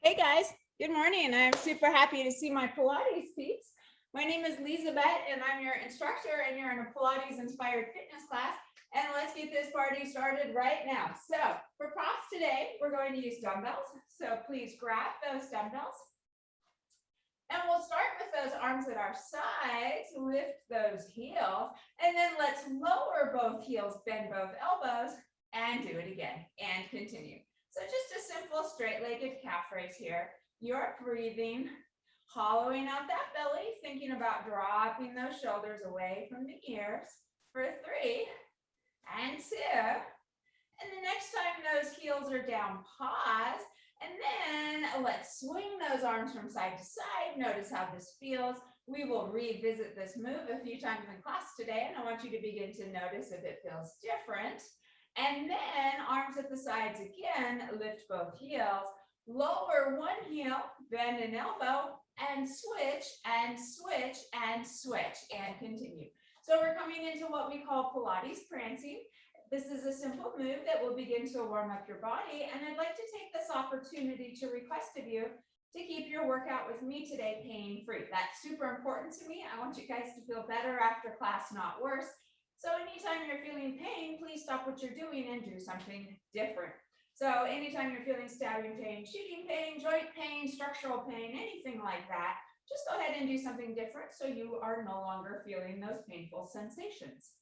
Hey guys, good morning. I'm super happy to see my Pilates peeps. My name is Lizabeth and I'm your instructor and you're in a Pilates inspired fitness class. And let's get this party started right now. So for props today, we're going to use dumbbells. So please grab those dumbbells. And we'll start with those arms at our sides, lift those heels, and then let's lower both heels, bend both elbows, and do it again, and continue. So just a simple straight-legged calf raise here. You're breathing, hollowing out that belly, thinking about dropping those shoulders away from the ears for 3 and 2. And the next time those heels are down, pause. And then let's swing those arms from side to side. Notice how this feels. We will revisit this move a few times in class today, and I want you to begin to notice if it feels different. And then arms at the sides again, lift both heels, lower one heel, bend an elbow, and switch, and switch, and switch, and continue. So we're coming into what we call Pilates prancing. This is a simple move that will begin to warm up your body, and I'd like to take this opportunity to request of you to keep your workout with me today pain-free. That's super important to me. I want you guys to feel better after class, not worse. So anytime you're feeling pain, please stop what you're doing and do something different. So anytime you're feeling stabbing pain, shooting pain, joint pain, structural pain, anything like that, just go ahead and do something different so you are no longer feeling those painful sensations.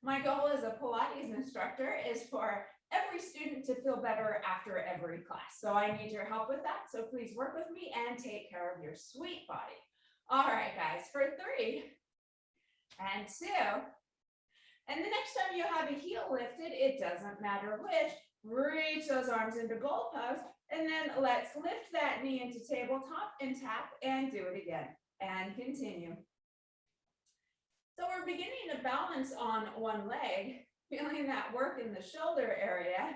My goal as a Pilates instructor is for every student to feel better after every class. So I need your help with that. So please work with me and take care of your sweet body. All right, guys, for 3 and 2. And the next time you have a heel lifted, it doesn't matter which, reach those arms into goal pose, and then let's lift that knee into tabletop and tap and do it again and continue. So we're beginning to balance on one leg, feeling that work in the shoulder area.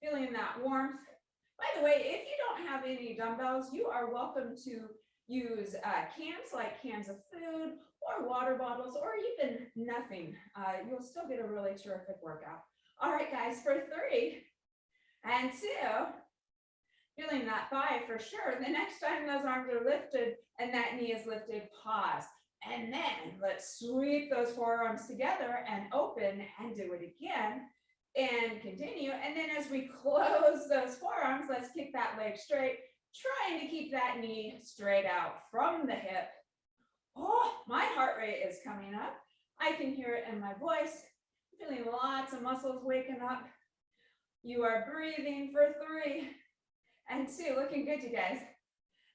Feeling that warmth. By the way, if you don't have any dumbbells, you are welcome to use cans like cans of food or water bottles or even nothing. You'll still get a really terrific workout. All right, guys, for 3 and 2, feeling that thigh for sure. The next time those arms are lifted and that knee is lifted, pause. And then let's sweep those forearms together and open and do it again and continue. And then as we close those forearms, let's kick that leg straight, trying to keep that knee straight out from the hip. Oh, my heart rate is coming up. I can hear it in my voice. I'm feeling lots of muscles waking up. You are breathing for 3 and 2. Looking good, you guys.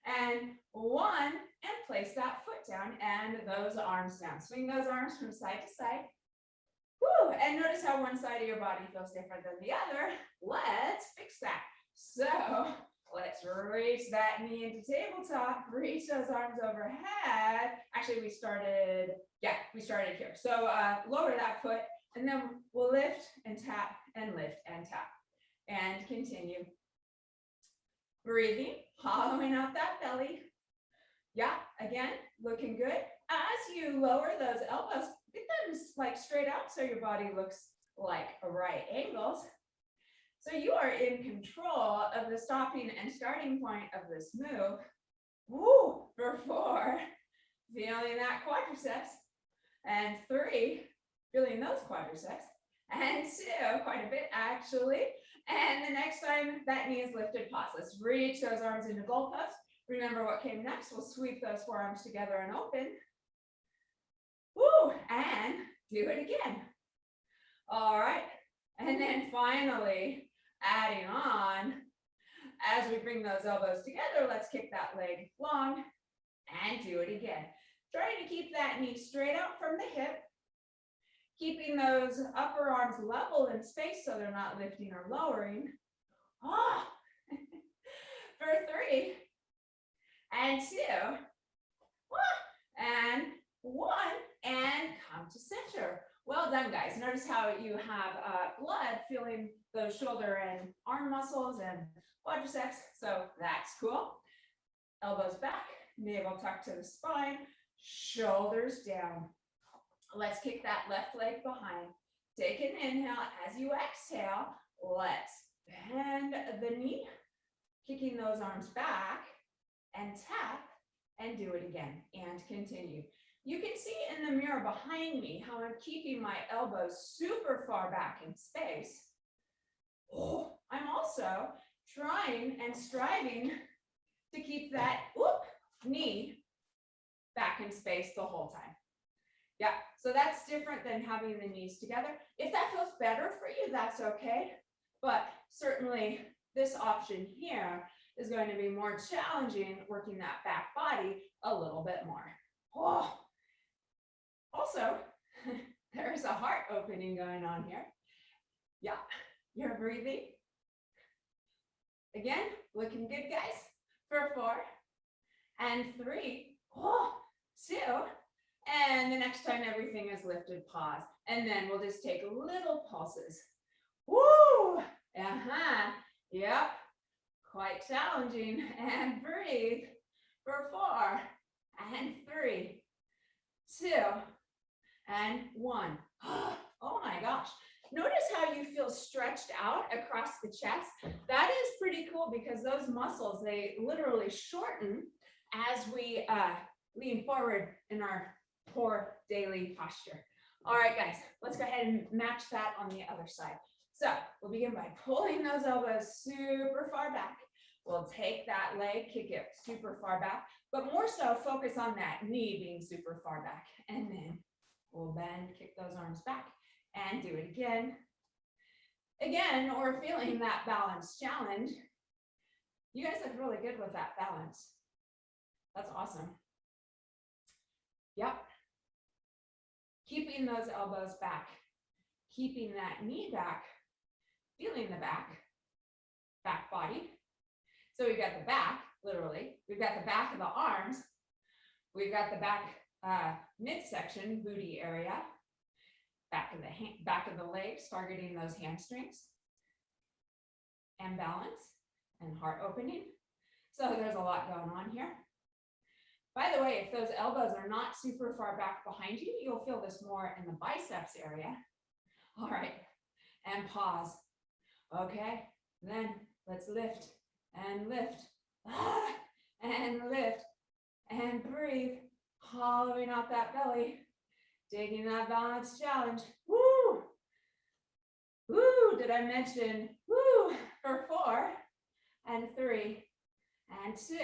And 1, and place that foot down and those arms down. Swing those arms from side to side. Woo, and notice how one side of your body feels different than the other. Let's fix that. So let's reach that knee into tabletop, reach those arms overhead. Actually, we started here. So lower that foot, and then we'll lift and tap and lift and tap and continue. Breathing, hollowing out that belly. Yeah, again, looking good. As you lower those elbows, get them like straight out so your body looks like right angles. So you are in control of the stopping and starting point of this move. Woo, for 4, feeling that quadriceps. And 3, feeling those quadriceps. And 2, quite a bit actually. And the next time that knee is lifted, pause. Let's reach those arms into goal pose. Remember what came next. We'll sweep those forearms together and open. Woo, and do it again. All right. And then finally, adding on, as we bring those elbows together, let's kick that leg long and do it again. Trying to keep that knee straight out from the hip. Keeping those upper arms level in space so they're not lifting or lowering. Ah. For 3 and 2. And 1 and come to center. Well done, guys. Notice how you have blood filling those shoulder and arm muscles and quadriceps. So that's cool. Elbows back, navel tucked to the spine, shoulders down. Let's kick that left leg behind. Take an inhale. As you exhale, let's bend the knee. kicking those arms back and tap and do it again and continue. You can see in the mirror behind me how I'm keeping my elbows super far back in space. Oh, I'm also trying and striving to keep that knee back in space the whole time. Yeah, so that's different than having the knees together. If that feels better for you, that's okay. But certainly this option here is going to be more challenging, working that back body a little bit more. Oh. Also, there's a heart opening going on here. Yeah, you're breathing. Again, looking good, guys, for 4 and 3, 2, and the next time everything is lifted, pause. And then we'll just take little pulses. Woo! Yep, quite challenging. And breathe for 4 and 3, 2, and 1. Oh my gosh. Notice how you feel stretched out across the chest. That is pretty cool because those muscles, they literally shorten as we lean forward in our poor daily posture. All right, guys, let's go ahead and match that on the other side. So we'll begin by pulling those elbows super far back. We'll take that leg, kick it super far back, but more so focus on that knee being super far back. And then we'll bend, kick those arms back, and do it again. Again, or feeling that balance challenge. You guys look really good with that balance. That's awesome. Yep. Keeping those elbows back, keeping that knee back, feeling the back body. So we've got the back, literally. We've got the back of the arms. We've got the back midsection, booty area. Back of the legs, targeting those hamstrings. And balance and heart opening. So there's a lot going on here. By the way, if those elbows are not super far back behind you, you'll feel this more in the biceps area. All right, and pause. Okay, then let's lift and lift, and lift, and breathe, hollowing out that belly, taking that balance challenge. Woo! Woo! Did I mention woo for 4 and 3 and 2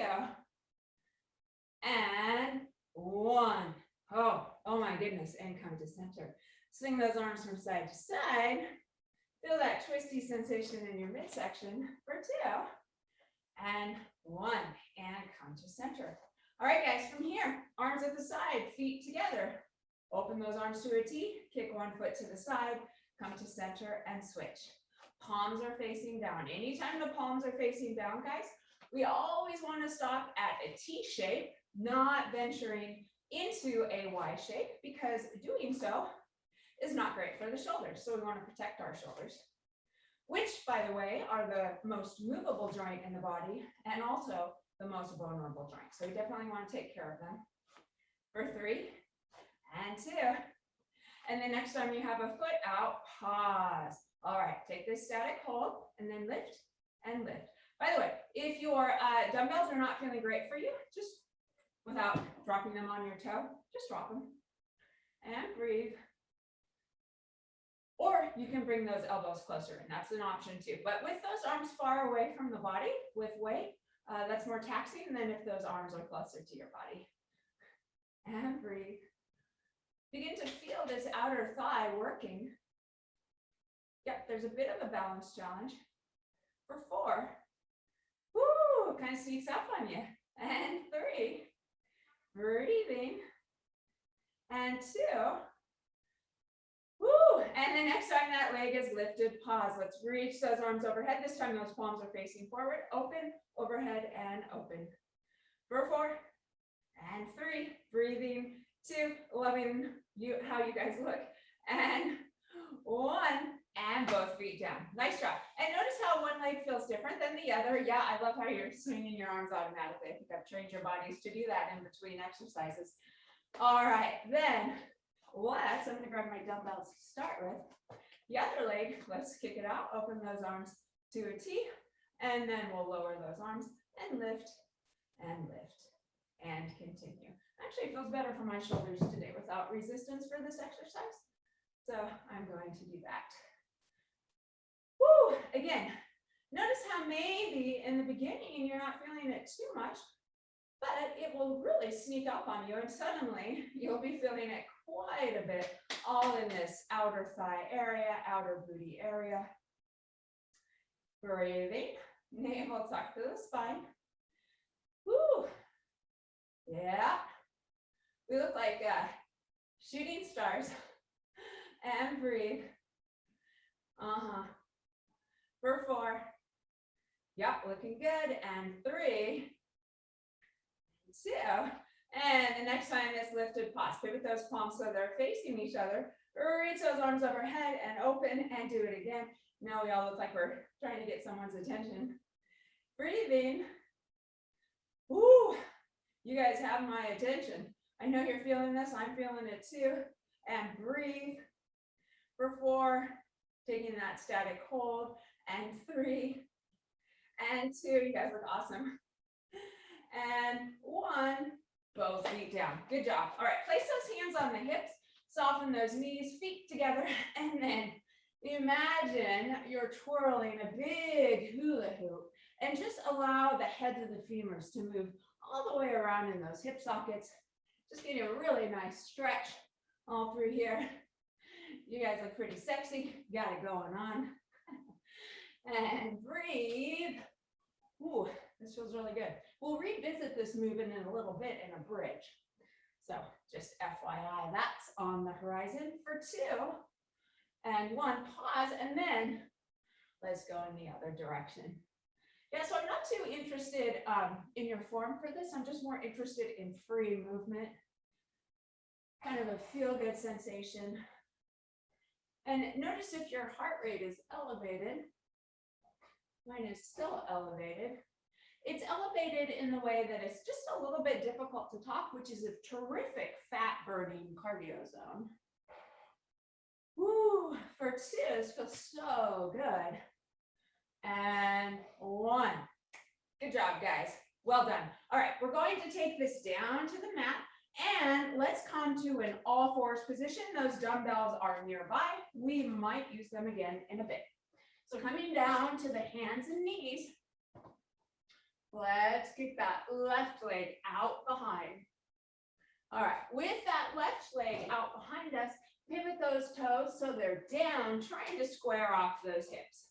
and 1. Oh my goodness, and come to center. Swing those arms from side to side. Feel that twisty sensation in your midsection for 2 and 1, and come to center. All right, guys, from here, arms at the side, feet together. Open those arms to a T, kick one foot to the side, come to center and switch. Palms are facing down. Anytime the palms are facing down, guys, we always want to stop at a T shape, not venturing into a Y shape, because doing so is not great for the shoulders. So we want to protect our shoulders, which, by the way, are the most movable joint in the body and also the most vulnerable joint. So we definitely want to take care of them. For 3 and 2. And then next time you have a foot out, pause. All right, take this static hold and then lift and lift. By the way, if your dumbbells are not feeling great for you, just without dropping them on your toe, just drop them and breathe. Or you can bring those elbows closer, and that's an option too. But with those arms far away from the body with weight, that's more taxing than if those arms are closer to your body. And breathe. Begin to feel this outer thigh working. Yep, there's a bit of a balance challenge. For 4. Woo, kind of sneaks up on you. And 3. Breathing. And 2. Woo, and the next time that leg is lifted, pause. Let's reach those arms overhead. This time those palms are facing forward. Open, overhead, and open. For 4 and 3. Breathing. 2, loving how you guys look. And 1, and both feet down. Nice job. And notice how one leg feels different than the other. Yeah, I love how you're swinging your arms automatically. I think I've trained your bodies to do that in between exercises. All right, then I'm going to grab my dumbbells to start with. The other leg, let's kick it out. Open those arms to a T And then we'll lower those arms and lift and lift and continue. Actually, it feels better for my shoulders today without resistance for this exercise. So I'm going to do that. Woo! Again, notice how maybe in the beginning you're not feeling it too much, but it will really sneak up on you and suddenly you'll be feeling it quite a bit, all in this outer thigh area, outer booty area. Breathing, navel tuck to the spine. Woo! Yeah. We look like shooting stars. And breathe. For 4. Yep, looking good. And 3, 2. And the next time is lifted pause. Pivot those palms so they're facing each other. Reach those arms overhead and open and do it again. Now we all look like we're trying to get someone's attention. Breathing. Woo! You guys have my attention. I know you're feeling this. I'm feeling it too. And breathe. For 4, taking that static hold. And 3, and 2. You guys look awesome. And 1, both feet down. Good job. All right, place those hands on the hips. Soften those knees, feet together. And then imagine you're twirling a big hula hoop. And just allow the heads of the femurs to move all the way around in those hip sockets. Just getting a really nice stretch all through here. You guys look pretty sexy. You got it going on. And breathe. Ooh, this feels really good. We'll revisit this movement in a little bit in a bridge. So just FYI, that's on the horizon for 2. And 1, pause, and then let's go in the other direction. Yeah, so I'm not too interested in your form for this. I'm just more interested in free movement. Kind of a feel-good sensation. And notice if your heart rate is elevated. Mine is still elevated. It's elevated in the way that it's just a little bit difficult to talk, which is a terrific fat-burning cardio zone. Woo, for 2, this feels so good. And 1. Good job, guys. Well done. All right, we're going to take this down to the mat and let's come to an all fours position. Those dumbbells are nearby. We might use them again in a bit. So coming down to the hands and knees, let's kick that left leg out behind. All right, with that left leg out behind us, pivot those toes so they're down, trying to square off those hips.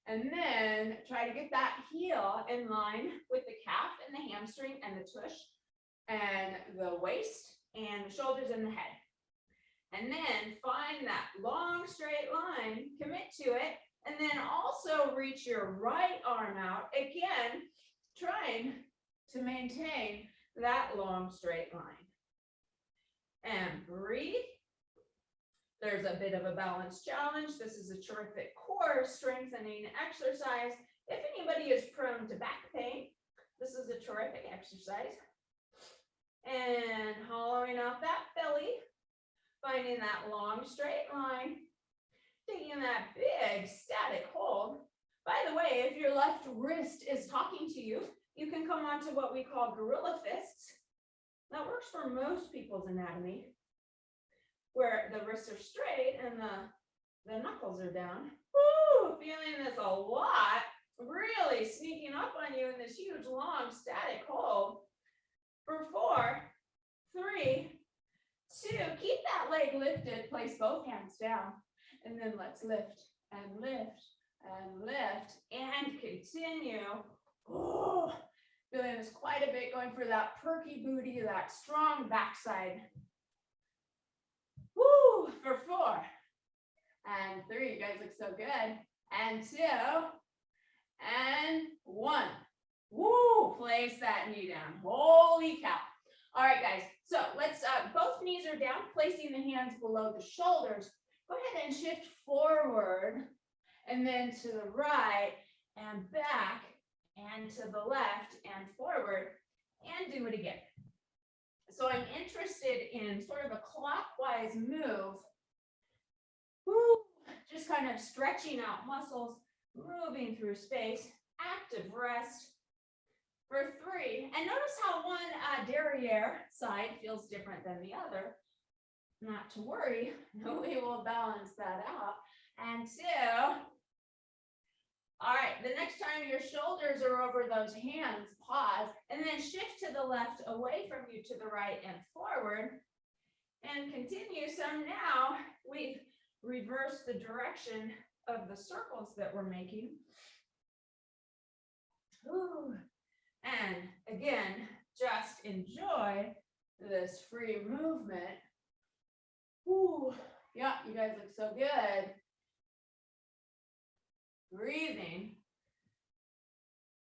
And then try to get that heel in line with the calf and the hamstring and the tush and the waist and the shoulders and the head. And then find that long straight line, commit to it, and then also reach your right arm out, again, trying to maintain that long straight line. And breathe. There's a bit of a balance challenge. This is a terrific core strengthening exercise. If anybody is prone to back pain, this is a terrific exercise. And hollowing out that belly, finding that long straight line, taking that big static hold. By the way, if your left wrist is talking to you, you can come onto what we call gorilla fists. That works for most people's anatomy, where the wrists are straight and the knuckles are down. Woo, feeling this a lot, really sneaking up on you in this huge, long, static hold. For 4, 3, 2, keep that leg lifted, place both hands down, and then let's lift and lift and lift and continue. Oh, feeling this quite a bit, going for that perky booty, that strong backside. Woo, for 4 and 3, you guys look so good. And 2 and 1. Woo, place that knee down. Holy cow. All right, guys, so let's, both knees are down, placing the hands below the shoulders. Go ahead and shift forward and then to the right and back and to the left and forward and do it again. So I'm interested in sort of a clockwise move. Woo, just kind of stretching out muscles, moving through space active rest for 3. And notice how one derriere side feels different than the other. Not to worry, we will balance that out. And 2. All right, the next time your shoulders are over those hands, pause, and then shift to the left, away from you, to the right and forward. And continue. So now we've reversed the direction of the circles that we're making. Ooh. And again, just enjoy this free movement. Ooh. Yeah, you guys look so good. Breathing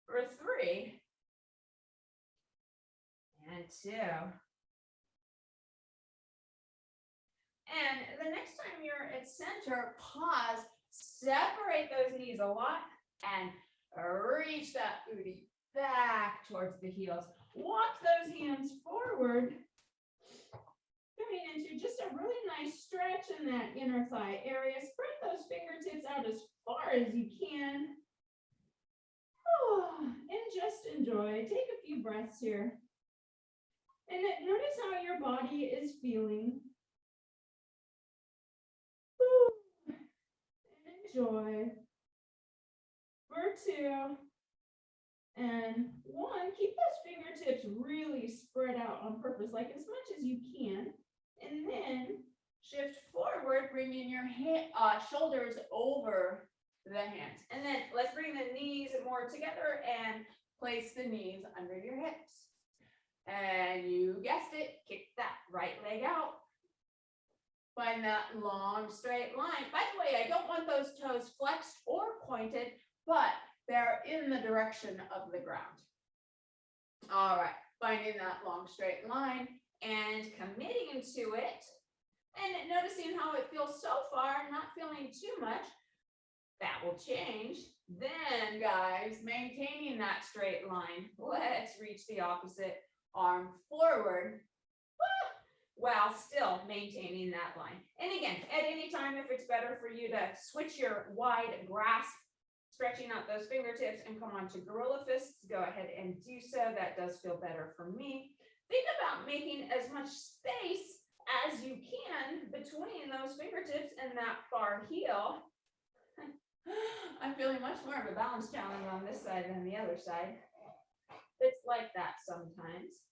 for 3 and 2. And the next time you're at center, pause, separate those knees a lot, and reach that booty back towards the heels. Walk those hands forward, coming into just a really nice stretch in that inner thigh area. Spread those fingertips out as far as you can. Oh, and just enjoy. Take a few breaths here. And notice how your body is feeling. Enjoy. For 2 and 1, keep those fingertips really spread out on purpose, like as much as you can. And then shift forward, bringing your shoulders over the hands. And then let's bring the knees more together and place the knees under your hips. And you guessed it, kick that right leg out. Find that long straight line. By the way, I don't want those toes flexed or pointed, but they're in the direction of the ground. All right, finding that long straight line and committing to it and noticing how it feels so far, not feeling too much. That will change. Then, guys, maintaining that straight line. Let's reach the opposite arm forward, while still maintaining that line. And again, at any time, if it's better for you to switch your wide grasp, stretching out those fingertips and come on to gorilla fists, go ahead and do so. That does feel better for me. Think about making as much space as you can between those fingertips and that far heel. I'm feeling much more of a balance challenge on this side than the other side. It's like that sometimes.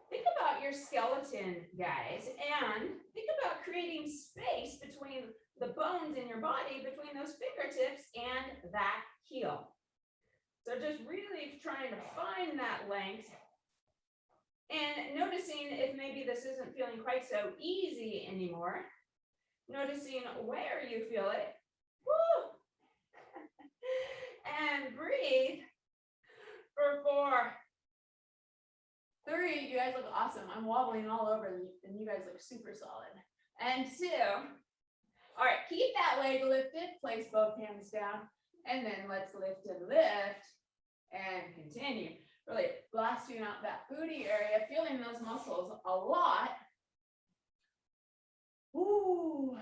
Think about your skeleton, guys, and think about creating space between the bones in your body, between those fingertips and that heel. So just really trying to find that length and noticing if maybe this isn't feeling quite so easy anymore. Noticing where you feel it. Woo! And breathe for 4. 3, you guys look awesome. I'm wobbling all over and you guys look super solid. And 2, all right, keep that leg lifted, place both hands down, and then let's lift and lift and continue. Really blasting out that booty area, feeling those muscles a lot. Ooh.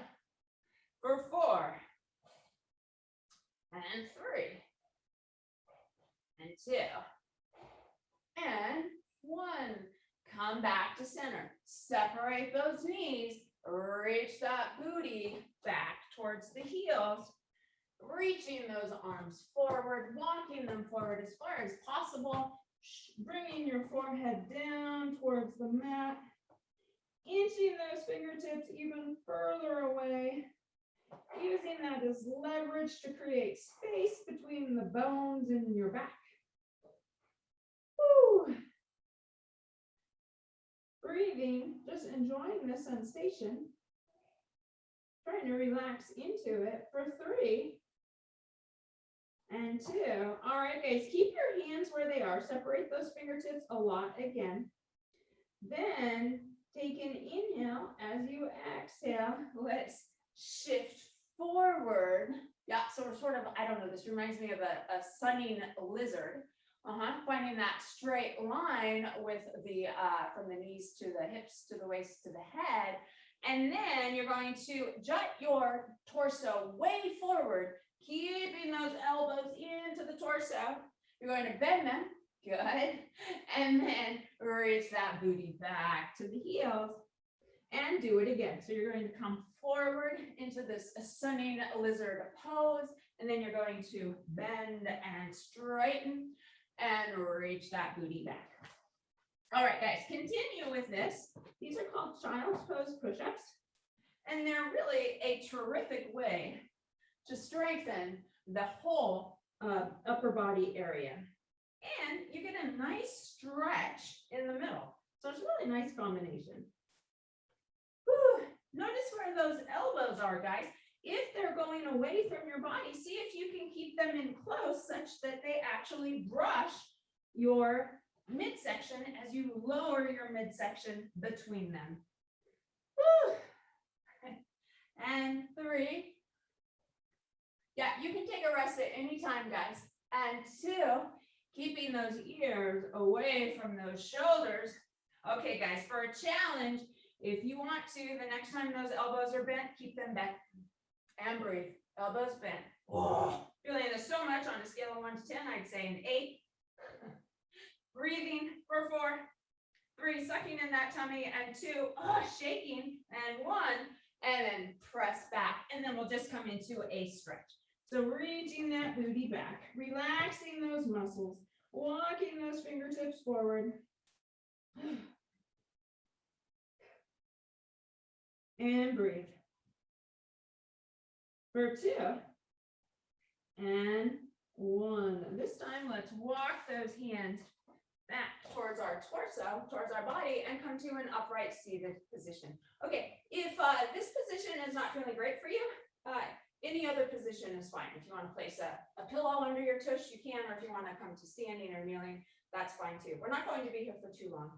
For 4 and 3 and 2 and 1. Come back to center. Separate those knees. Reach that booty back towards the heels. Reaching those arms forward, walking them forward as far as possible. Bringing your forehead down towards the mat. Inching those fingertips even further away. Using that as leverage to create space between the bones in your back. Woo. Breathing, just enjoying the sensation. Trying to relax into it for 3 and 2. All right, guys, keep your hands where they are. Separate those fingertips a lot again. Then take an inhale. As you exhale, let's shift forward. Yeah, so we're sort of, I don't know, this reminds me of a sunning lizard. Finding that straight line with the from the knees to the hips to the waist to the head. And then you're going to jut your torso way forward, keeping those elbows into the torso. You're going to bend them. Good. And then reach that booty back to the heels. And do it again. So you're going to come forward into this sunning lizard pose. And then you're going to bend and straighten and reach that booty back. All right, guys, continue with this. These are called child's pose push-ups. And they're really a terrific way to strengthen the whole upper body area. And you get a nice stretch in the middle. So it's a really nice combination. Whew. Notice where those elbows are, guys. If they're going away from your body, see if you can keep them in close such that they actually brush your midsection as you lower your midsection between them. Whew. And 3. Yeah, you can take a rest at any time, guys. And 2, keeping those ears away from those shoulders. Okay, guys, for a challenge, if you want to, the next time those elbows are bent, keep them bent and breathe. Elbows bent. Oh, feeling this so much on a scale of 1 to 10, I'd say an 8. Breathing for 4, 3, sucking in that tummy, and 2, shaking, and 1, and then press back. And then we'll just come into a stretch. So reaching that booty back, relaxing those muscles, walking those fingertips forward. And breathe. For 2, and 1. This time, let's walk those hands back towards our torso, towards our body, and come to an upright seated position. Okay, if this position is not feeling great for you, any other position is fine. If you want to place a pillow under your tush, you can, or if you want to come to standing or kneeling, that's fine too. We're not going to be here for too long.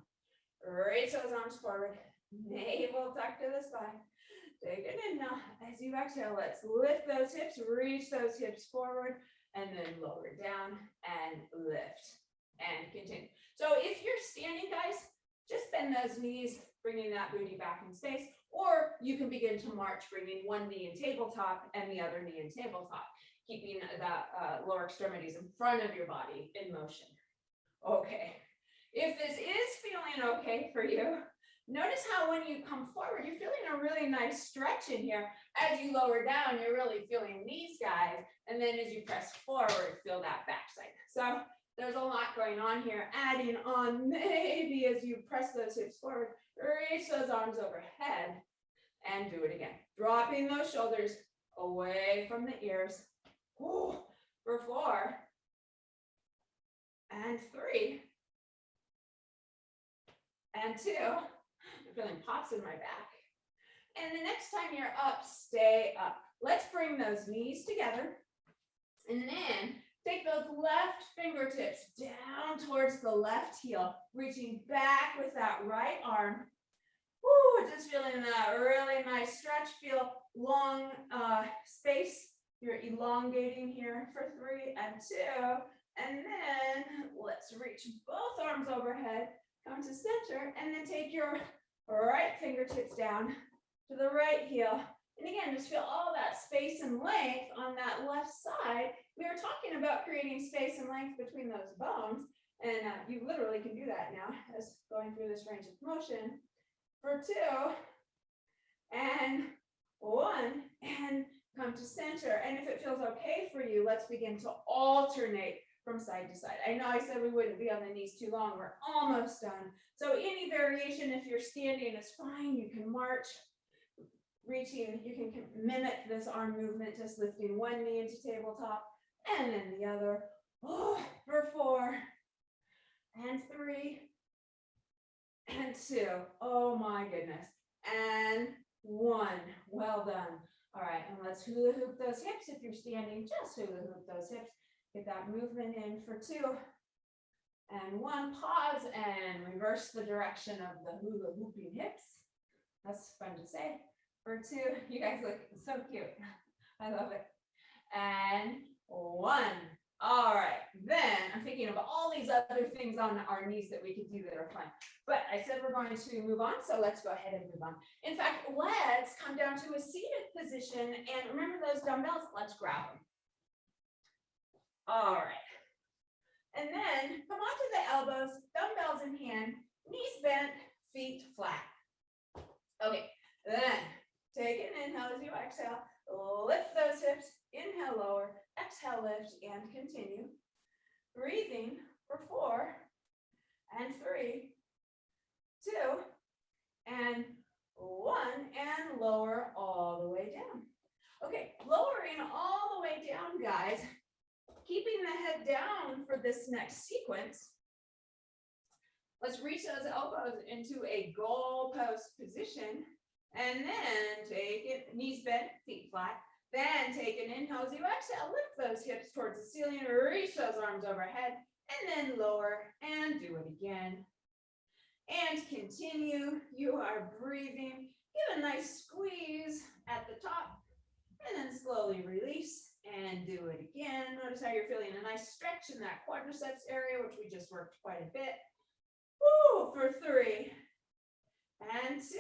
Reach those arms forward, navel tuck to the spine. Take it in now. As you exhale, let's lift those hips, reach those hips forward, and then lower down and lift and continue. So if you're standing, guys, just bend those knees, bringing that booty back in space, or you can begin to march, bringing one knee in tabletop and the other knee in tabletop, keeping the lower extremities in front of your body in motion. Okay, if this is feeling okay for you, notice how when you come forward, you're feeling a really nice stretch in here. As you lower down, you're really feeling these guys. And then as you press forward, feel that backside. So there's a lot going on here. Adding on maybe as you press those hips forward, reach those arms overhead and do it again. Dropping those shoulders away from the ears. Ooh, for 4 and 3 and 2. I'm feeling pops in my back. And the next time you're up, stay up. Let's bring those knees together. And then take those left fingertips down towards the left heel, reaching back with that right arm. Woo, just feeling that really nice stretch. Feel long space. You're elongating here for 3 and 2. And then let's reach both arms overhead, come to center, and then take your right fingertips down to the right heel. And again, just feel all that space and length on that left side. We were talking about creating space and length between those bones, and you literally can do that now as going through this range of motion. For 2 and 1, and come to center. And if it feels okay for you, let's begin to alternate from side to side. I know I said we wouldn't be on the knees too long. We're almost done. So any variation, if you're standing, is fine. You can march, reaching, you can mimic this arm movement, just lifting one knee into tabletop and then the other. Oh, for 4 and 3 and 2. Oh my goodness. And 1. Well done. All right, and let's hula hoop those hips. If you're standing, just hula hoop those hips. Get that movement in for 2 and 1. Pause and reverse the direction of the hula hooping hips. That's fun to say. For 2, you guys look so cute. I love it. And 1. All right, then I'm thinking of all these other things on our knees that we could do that are fun. But I said we're going to move on, so let's go ahead and move on. In fact, let's come down to a seated position, and remember those dumbbells? Let's grab them. All right. And then come onto the elbows, dumbbells in hand, knees bent, feet flat. Okay, then take an inhale as you exhale. Lift those hips, inhale, lower, exhale, lift, and continue. Breathing for 4 and 3, 2, and 1, and lower all the way down. Okay, lowering all the way down, guys. Keeping the head down for this next sequence. Let's reach those elbows into a goal post position. And then take it, knees bent, feet flat. Then take an inhale as you exhale, lift those hips towards the ceiling, reach those arms overhead, and then lower, and do it again. And continue, you are breathing, give a nice squeeze at the top, and then slowly release, and do it again. Notice how you're feeling a nice stretch in that quadriceps area, which we just worked quite a bit. Woo, for 3, and 2,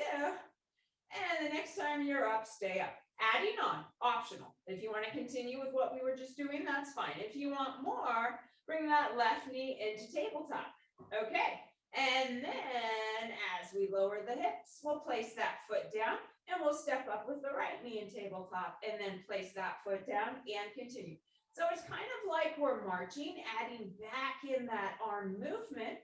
and the next time you're up, stay up. Adding on, optional. If you want to continue with what we were just doing, that's fine. If you want more, bring that left knee into tabletop. Okay, and then as we lower the hips, we'll place that foot down and we'll step up with the right knee in tabletop and then place that foot down and continue. So it's kind of like we're marching, adding back in that arm movement.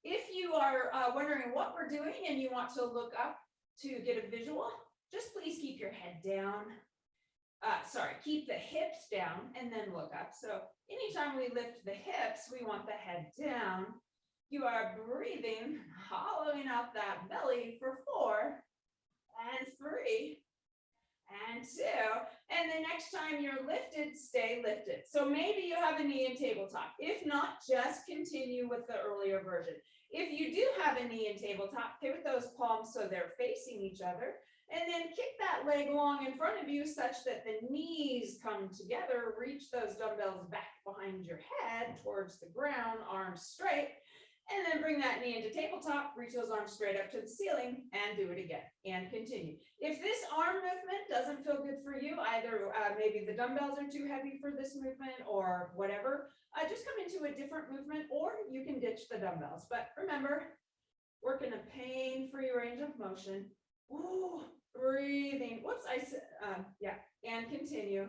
If you are wondering what we're doing and you want to look up to get a visual, just please keep your head down. Keep the hips down and then look up. So anytime we lift the hips, we want the head down. You are breathing, hollowing out that belly for 4 and 3 and 2. And the next time you're lifted, stay lifted. So maybe you have a knee in tabletop. If not, just continue with the earlier version. If you do have a knee in tabletop, pivot those palms so they're facing each other. And then kick that leg long in front of you such that the knees come together. Reach those dumbbells back behind your head towards the ground, arms straight. And then bring that knee into tabletop, reach those arms straight up to the ceiling, and do it again, and continue. If this arm movement doesn't feel good for you, either maybe the dumbbells are too heavy for this movement or whatever, just come into a different movement, or you can ditch the dumbbells. But remember, work in a pain-free range of motion. Ooh, breathing. Whoops, and continue.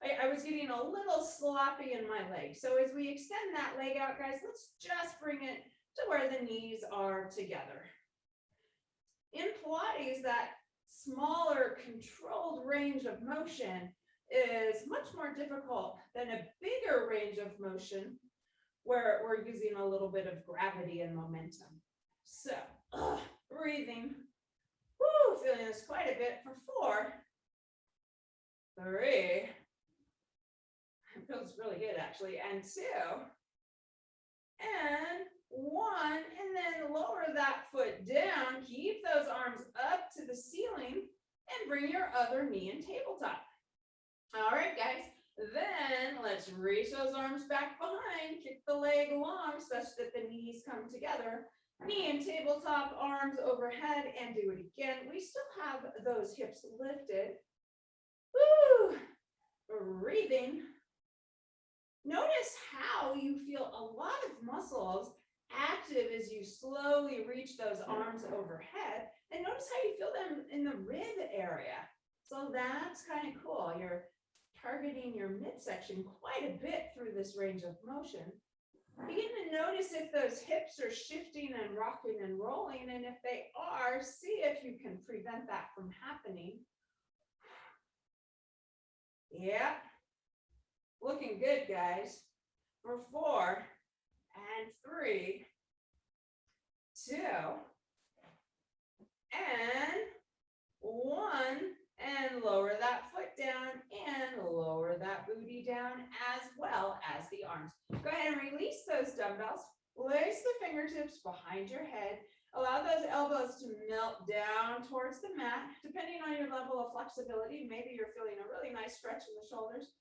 I was getting a little sloppy in my leg. So as we extend that leg out, guys, let's just bring it to where the knees are together. In Pilates, that smaller controlled range of motion is much more difficult than a bigger range of motion where we're using a little bit of gravity and momentum. So breathing, woo, feeling this quite a bit for 4, 3, it feels really good actually, and 2, and 1, and then lower that foot down, keep those arms up to the ceiling, and bring your other knee in tabletop. All right, guys, then let's reach those arms back behind, kick the leg long such that the knees come together, knee in tabletop, arms overhead, and do it again. We still have those hips lifted. Woo! Breathing. Notice how you feel a lot of muscles active as you slowly reach those arms overhead, and notice how you feel them in the rib area. So that's kind of cool. You're targeting your midsection quite a bit through this range of motion. Begin to notice if those hips are shifting and rocking and rolling, and if they are, see if you can prevent that from happening. Yeah. Looking good, guys. For 4 and 3, 2, and 1, and lower that foot down and lower that booty down as well as the arms. Go ahead and release those dumbbells. Place the fingertips behind your head. Allow those elbows to melt down towards the mat. Depending on your level of flexibility, maybe you're feeling a really nice stretch in the shoulders.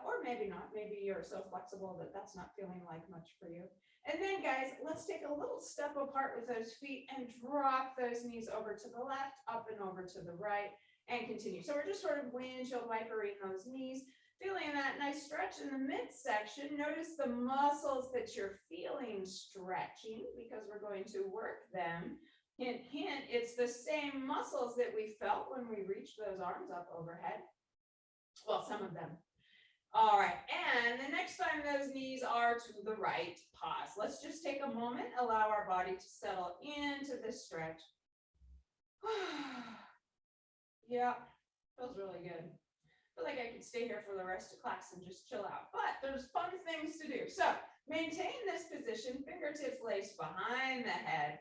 Or maybe not. Maybe you're so flexible that that's not feeling like much for you. And then, guys, let's take a little step apart with those feet and drop those knees over to the left, up and over to the right, and continue. So we're just sort of windshield wipering those knees. Feeling that nice stretch in the midsection. Notice the muscles that you're feeling stretching because we're going to work them. Hint, hint, it's the same muscles that we felt when we reached those arms up overhead. Well, some of them. All right, and the next time those knees are to the right, pause. Let's just take a moment, allow our body to settle into this stretch. Yeah, feels really good. I feel like I could stay here for the rest of class and just chill out, but there's fun things to do. So maintain this position, fingertips laced behind the head.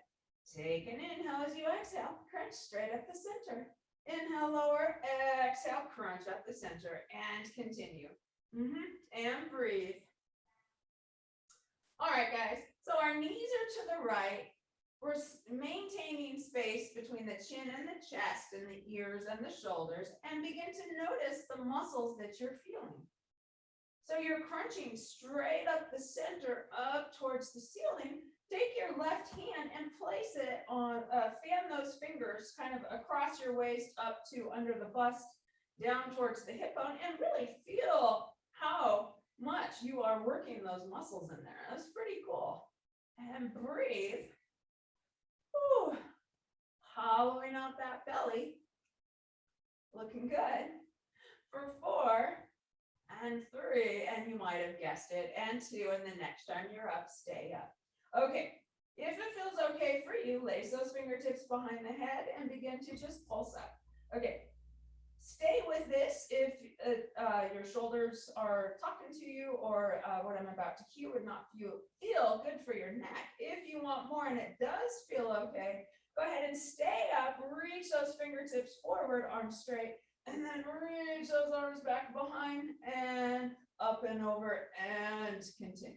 Take an inhale as you exhale, crunch straight up the center. Inhale, lower, exhale, crunch up the center, and continue. And breathe. All right, guys. So our knees are to the right. We're maintaining space between the chin and the chest and the ears and the shoulders, and begin to notice the muscles that you're feeling. So you're crunching straight up the center, up towards the ceiling. Take your left hand and place it on, fan those fingers kind of across your waist up to under the bust, down towards the hip bone, and really feel how much you are working those muscles in there. That's pretty cool. And breathe. Whew. Hollowing out that belly. Looking good. For 4 and 3, and you might have guessed it, and 2, and the next time you're up, stay up. Okay, if it feels okay for you, lace those fingertips behind the head and begin to just pulse up. Okay, stay with this if your shoulders are talking to you, or what I'm about to cue would not feel good for your neck. If you want more and it does feel okay, go ahead and stay up, reach those fingertips forward, arms straight, and then reach those arms back behind and up and over and continue.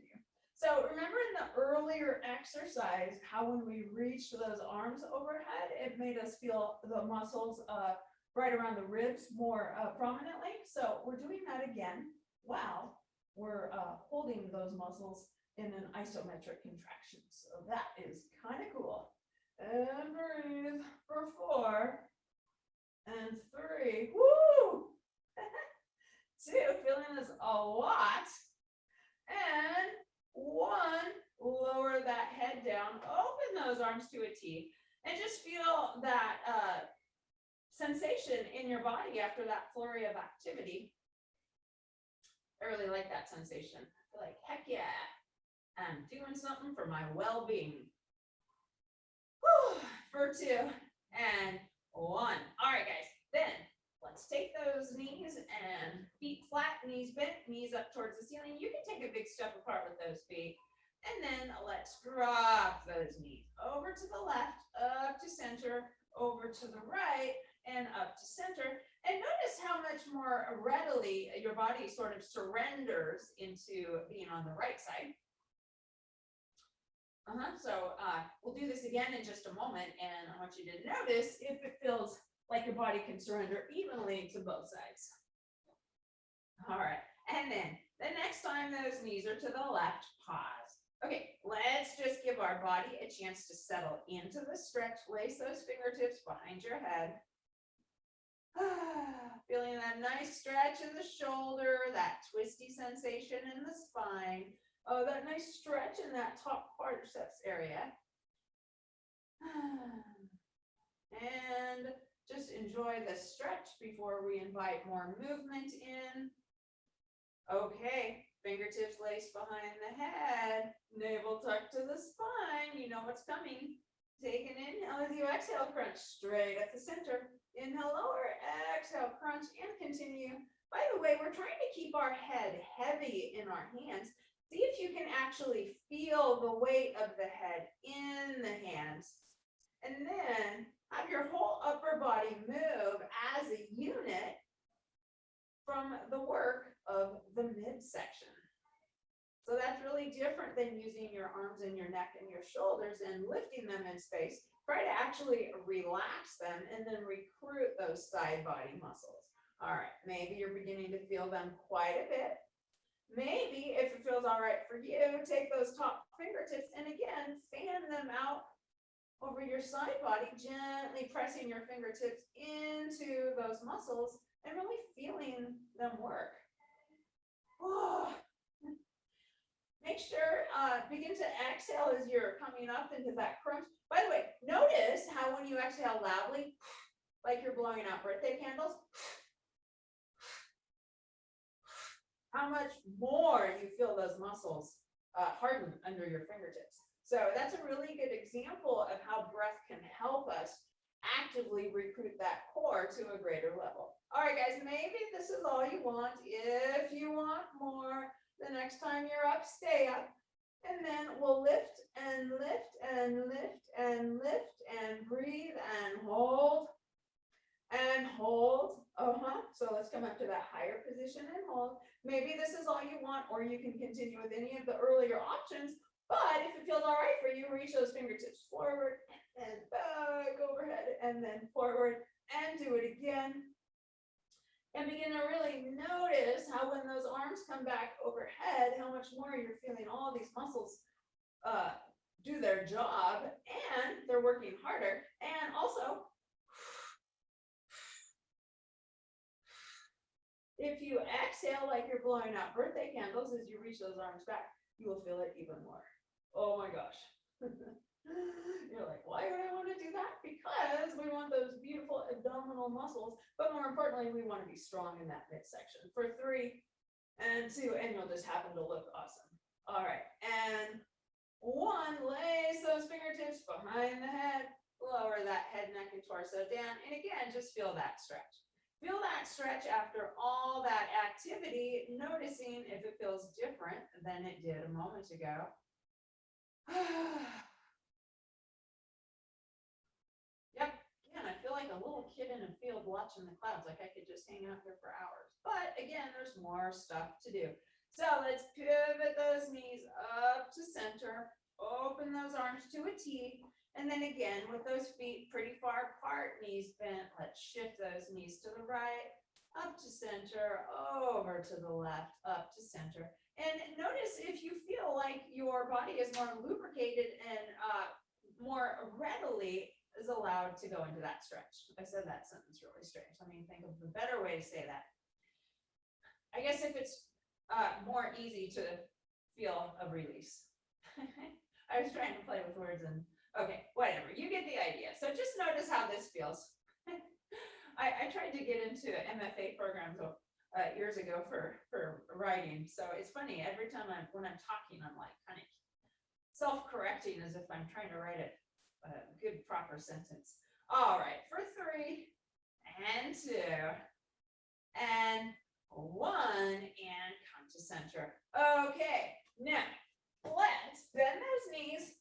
So remember in the earlier exercise, how when we reached those arms overhead, it made us feel the muscles right around the ribs more prominently. So we're doing that again while we're holding those muscles in an isometric contraction. So that is kind of cool. And breathe for 4 and 3. Woo! 2, feeling this a lot. And 1, lower that head down, open those arms to a T, and just feel that sensation in your body after that flurry of activity. I really like that sensation. I feel like, heck yeah, I'm doing something for my well-being. For 2 and 1. All right, guys, then let's take those knees and feet flat, knees bent, knees up towards the ceiling. You can take a big step apart with those feet. And then let's drop those knees over to the left, up to center, over to the right, and up to center. And notice how much more readily your body sort of surrenders into being on the right side. So we'll do this again in just a moment, and I want you to notice if it feels like your body can surrender evenly to both sides. All right, and then the next time those knees are to the left, pause. Okay, let's just give our body a chance to settle into the stretch. Lace those fingertips behind your head. Feeling that nice stretch in the shoulder, that twisty sensation in the spine. Oh, that nice stretch in that top quadriceps area. And just enjoy the stretch before we invite more movement in. Okay, fingertips laced behind the head, navel tucked to the spine. You know what's coming. Take an inhale as you exhale, crunch straight at the center. Inhale, lower, exhale, crunch, and continue. By the way, we're trying to keep our head heavy in our hands. See if you can actually feel the weight of the head in the hands. And then have your whole upper body move as a unit from the work of the midsection. So that's really different than using your arms and your neck and your shoulders and lifting them in space. Try to actually relax them and then recruit those side body muscles. All right, maybe you're beginning to feel them quite a bit. Maybe if it feels all right for you, take those top fingertips and again, fan them out over your side body, gently pressing your fingertips into those muscles and really feeling them work. Oh. Make sure, begin to exhale as you're coming up into that crunch. By the way, notice how when you exhale loudly, like you're blowing out birthday candles, how much more you feel those muscles harden under your fingertips. So that's a really good example of how breath can help us actively recruit that core to a greater level. All right, guys, maybe this is all you want. If you want more, the next time you're up, stay up. And then we'll lift and lift and lift and lift and breathe and hold and hold. So let's come up to that higher position and hold. Maybe this is all you want, or you can continue with any of the earlier options. But if it feels all right for you, reach those fingertips forward and back overhead and then forward and do it again. And begin to really notice how when those arms come back overhead, how much more you're feeling all these muscles do their job, and they're working harder. And also, if you exhale like you're blowing out birthday candles as you reach those arms back, you will feel it even more. Oh my gosh. You're like, why would I want to do that? Because we want those beautiful abdominal muscles, but more importantly, we want to be strong in that midsection. For 3 and 2, and you'll just happen to look awesome. All right, and 1, lace those fingertips behind the head, lower that head, neck, and torso down, and again, just feel that stretch. Feel that stretch after all that activity, noticing if it feels different than it did a moment ago. Yep, again, I feel like a little kid in a field watching the clouds, like I could just hang out here for hours. But again, there's more stuff to do. So let's pivot those knees up to center, open those arms to a T, and then again, with those feet pretty far apart, knees bent, let's shift those knees to the right, up to center, over to the left, up to center. And notice if you feel like your body is more lubricated and more readily is allowed to go into that stretch. I said that sentence really strange. Let me think of a better way to say that. I guess if it's more easy to feel a release. I was trying to play with words and okay, whatever. You get the idea. So just notice how this feels. I tried to get into MFA programs years ago for writing. So it's funny, every time when I'm talking, I'm like kind of self-correcting as if I'm trying to write a good proper sentence. All right, for 3 and 2 and 1 and come to center. Okay, now let's bend those knees,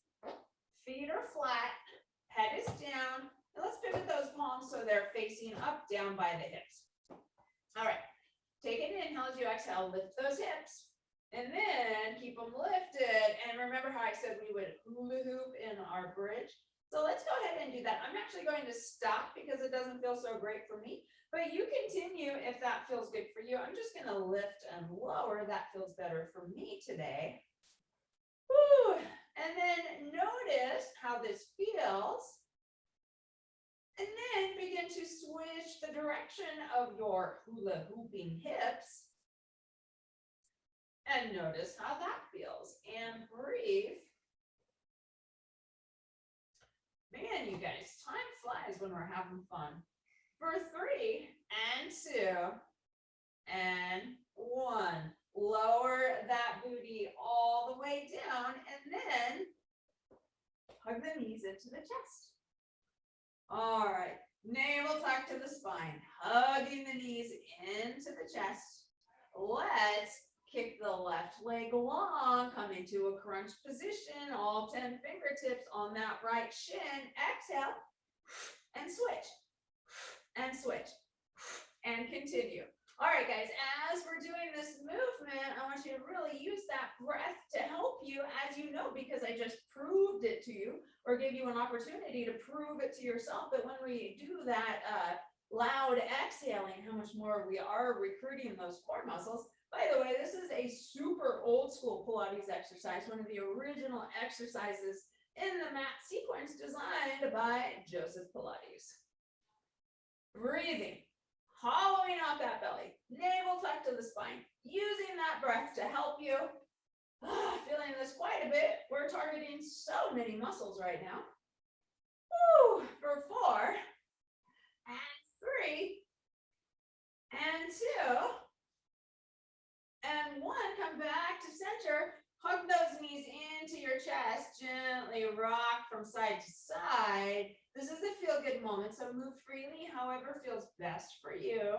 feet are flat, head is down, and let's pivot those palms so they're facing up, down by the hips. All right, take an inhale as you exhale, lift those hips, and then keep them lifted. And remember how I said we would hula hoop in our bridge? So let's go ahead and do that. I'm actually going to stop because it doesn't feel so great for me, but you continue if that feels good for you. I'm just going to lift and lower. That feels better for me today. Woo. And then notice how this feels. And then begin to switch the direction of your hula hooping hips. And notice how that feels. And breathe. Man, you guys, time flies when we're having fun. For 3 and 2 and 1. Lower that booty all the way down and then hug the knees into the chest. All right, navel tuck to the spine, hugging the knees into the chest. Let's kick the left leg long, come into a crunch position, all 10 fingertips on that right shin. Exhale and switch and switch and continue. All right, guys, as we're doing this movement, I want you to really use that breath to help you, as you know, because I just proved it to you or gave you an opportunity to prove it to yourself that when we do that loud exhaling, how much more we are recruiting those core muscles. By the way, this is a super old school Pilates exercise, one of the original exercises in the mat sequence designed by Joseph Pilates. Breathing. hollowing out that belly, navel tucked to the spine, using that breath to help you. Feeling this quite a bit. We're targeting so many muscles right now. Woo, for 4, and 3, and 2, and 1. Come back to center. Hug those knees into your chest. Gently rock from side to side. This is a feel-good moment, so move freely however feels best for you.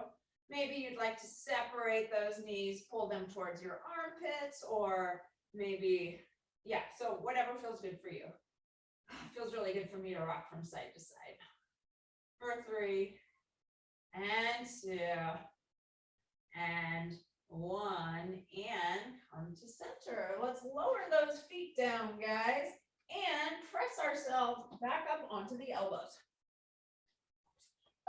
Maybe you'd like to separate those knees, pull them towards your armpits, or maybe, yeah, so whatever feels good for you. It feels really good for me to rock from side to side. For 3, and 2, and 1, and come to center. Let's lower those feet down, guys, and press ourselves back up onto the elbows.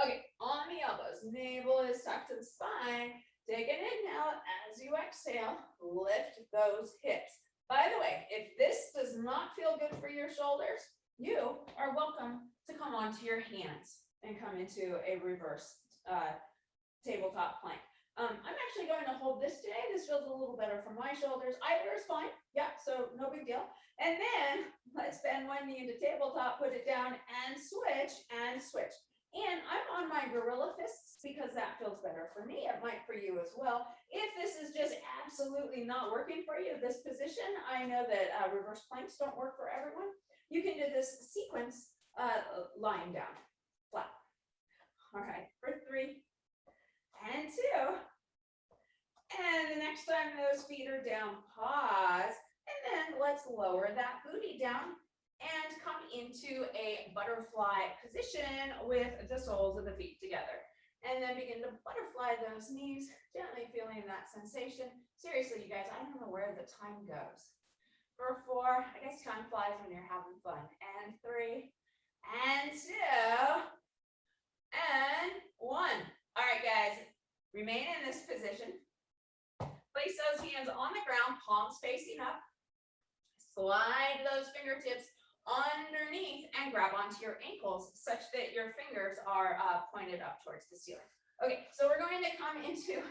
Okay, on the elbows, navel is tucked to the spine. Take an inhale. As you exhale, lift those hips. By the way, if this does not feel good for your shoulders, you are welcome to come onto your hands and come into a reverse tabletop plank. I'm actually going to hold this today. This feels a little better for my shoulders. Either is fine. Yeah, so no big deal. And then let's bend one knee into tabletop, put it down, and switch, and switch. And I'm on my gorilla fists because that feels better for me. It might for you as well. If this is just absolutely not working for you, this position, I know that reverse planks don't work for everyone. You can do this sequence lying down, flat. All right, for 3, and 2. And the next time those feet are down, pause. And then let's lower that booty down and come into a butterfly position with the soles of the feet together. And then begin to butterfly those knees, gently feeling that sensation. Seriously, you guys, I don't know where the time goes. For 4, I guess time flies when you're having fun. And 3, and 2, and 1. All right, guys, remain in this position. Place those hands on the ground, palms facing up. Slide those fingertips underneath and grab onto your ankles such that your fingers are pointed up towards the ceiling. Okay, so we're going to come into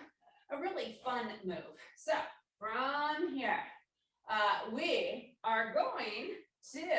a really fun move. So from here, we are going to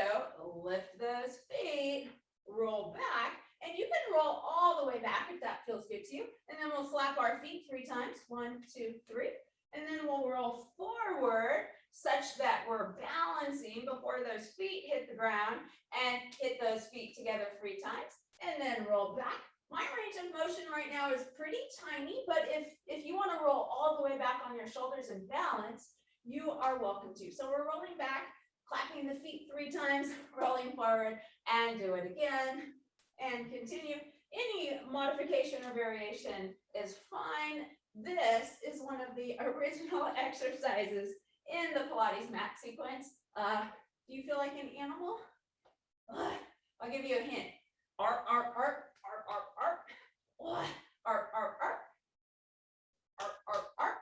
lift those feet, roll back, and you can roll all the way back if that feels good to you. And then we'll slap our feet 3 times, 1, 2, 3. And then we'll roll forward such that we're balancing before those feet hit the ground and hit those feet together 3 times. And then roll back. My range of motion right now is pretty tiny, but if you want to roll all the way back on your shoulders and balance, you are welcome to. So we're rolling back, clapping the feet 3 times, rolling forward, and do it again, and continue. Any modification or variation is fine. This is one of the original exercises in the Pilates mat sequence. Do you feel like an animal? I'll give you a hint. Arp, arp, arp, arp, arp, arp. Arp, arp, arp. Arp, arp, arp.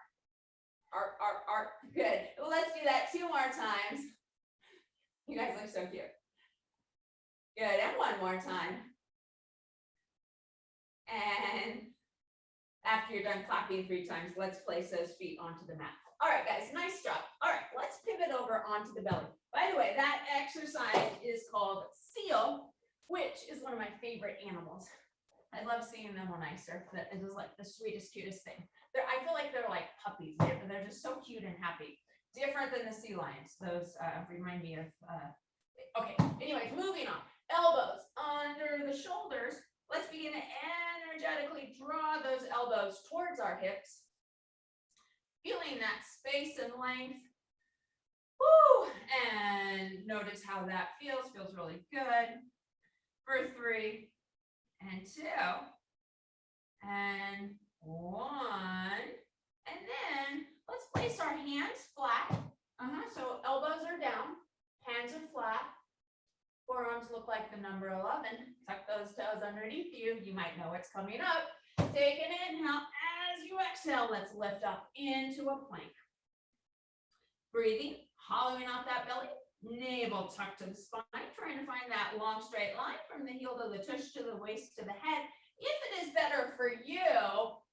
Arp, arp, arp. Good. Let's do that 2 more times. You guys look so cute. Good. And 1 more time. And after you're done clapping 3 times, let's place those feet onto the mat. All right, guys, nice job. All right, let's pivot over onto the belly. By the way, that exercise is called seal, which is one of my favorite animals. I love seeing them when I surf. It is like the sweetest, cutest thing. I feel like they're like puppies. They're just so cute and happy. Different than the sea lions. Those remind me of, okay, anyways, moving on. Elbows under the shoulders. Let's begin to energetically draw those elbows towards our hips. Feeling that space and length. Woo! And notice how that feels. Feels really good. For 3, and 2, and 1. And then let's place our hands flat. So elbows are down, hands are flat. Forearms look like the number 11. Tuck those toes underneath you. You might know what's coming up. Take an inhale. As you exhale, let's lift up into a plank. Breathing, hollowing out that belly. Navel tucked to the spine, trying to find that long straight line from the heel to the tush to the waist to the head. If it is better for you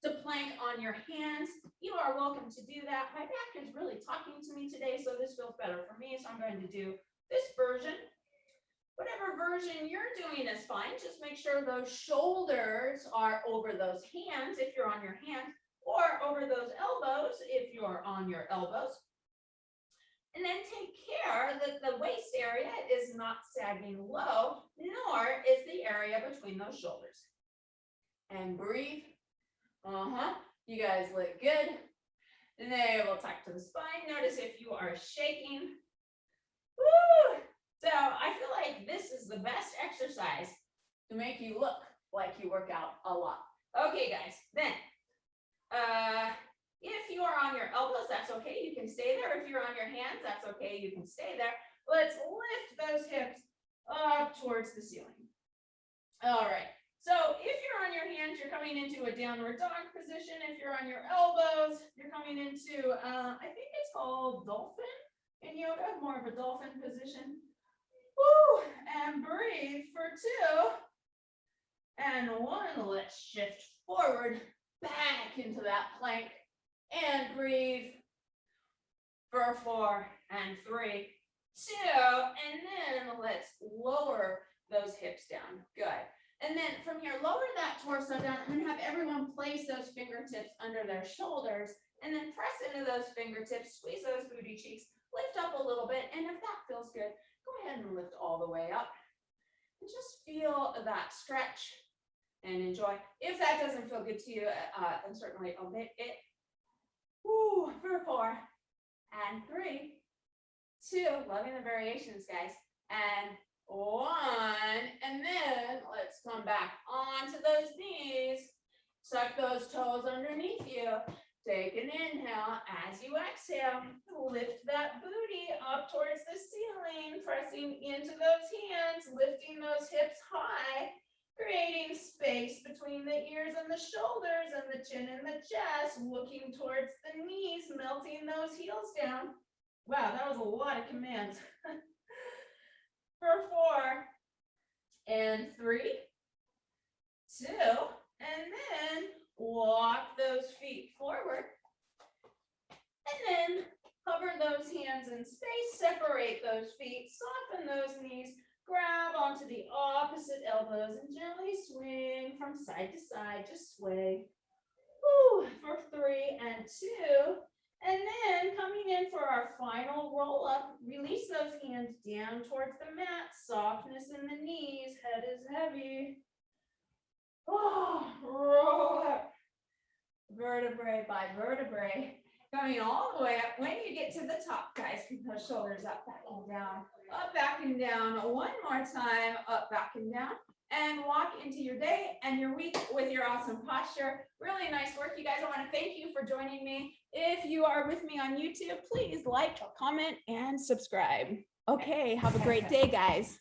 to plank on your hands, you are welcome to do that. My back is really talking to me today, so this feels better for me. So I'm going to do this version. Whatever version you're doing is fine. Just make sure those shoulders are over those hands if you're on your hands, or over those elbows if you're on your elbows. And then take care that the waist area is not sagging low, nor is the area between those shoulders. And breathe. You guys look good. And then we'll tuck to the spine. Notice if you are shaking. Woo! So I feel like this is the best exercise to make you look like you work out a lot. Okay, guys, then if you are on your elbows, that's okay, you can stay there. If you're on your hands, that's okay, you can stay there. Let's lift those hips up towards the ceiling. All right, so if you're on your hands, you're coming into a downward dog position. If you're on your elbows, you're coming into, I think it's called dolphin in yoga, more of a dolphin position. Woo, and breathe for 2 and 1. Let's shift forward back into that plank and breathe for 4 and 3, 2, and then let's lower those hips down. Good. And then from here, lower that torso down. I'm going to have everyone place those fingertips under their shoulders and then press into those fingertips, squeeze those booty cheeks, lift up a little bit, and if that feels good, go ahead and lift all the way up. And just feel that stretch and enjoy. If that doesn't feel good to you, then certainly omit it. Woo, for 4 and 3, 2, loving the variations, guys, and 1, and then let's come back onto those knees. Suck those toes underneath you. Take an inhale. As you exhale, lift that booty up towards the ceiling, pressing into those hands, lifting those hips high, creating space between the ears and the shoulders and the chin and the chest, looking towards the knees, melting those heels down. Wow, that was a lot of commands. For 4 and 3, 2, and then walk those feet forward. And then hover those hands in space, separate those feet, soften those knees, grab onto the opposite elbows and gently swing from side to side, just sway. Woo, for 3 and 2. And then coming in for our final roll up, release those hands down towards the mat, softness in the knees, head is heavy. Oh, roll up, vertebrae by vertebrae, coming all the way up. When you get to the top, guys, keep those shoulders up, back and down, one more time, up, back and down, and walk into your day and your week with your awesome posture. Really nice work, you guys. I want to thank you for joining me. If you are with me on YouTube, please like, comment, and subscribe. Okay, have a great day, guys.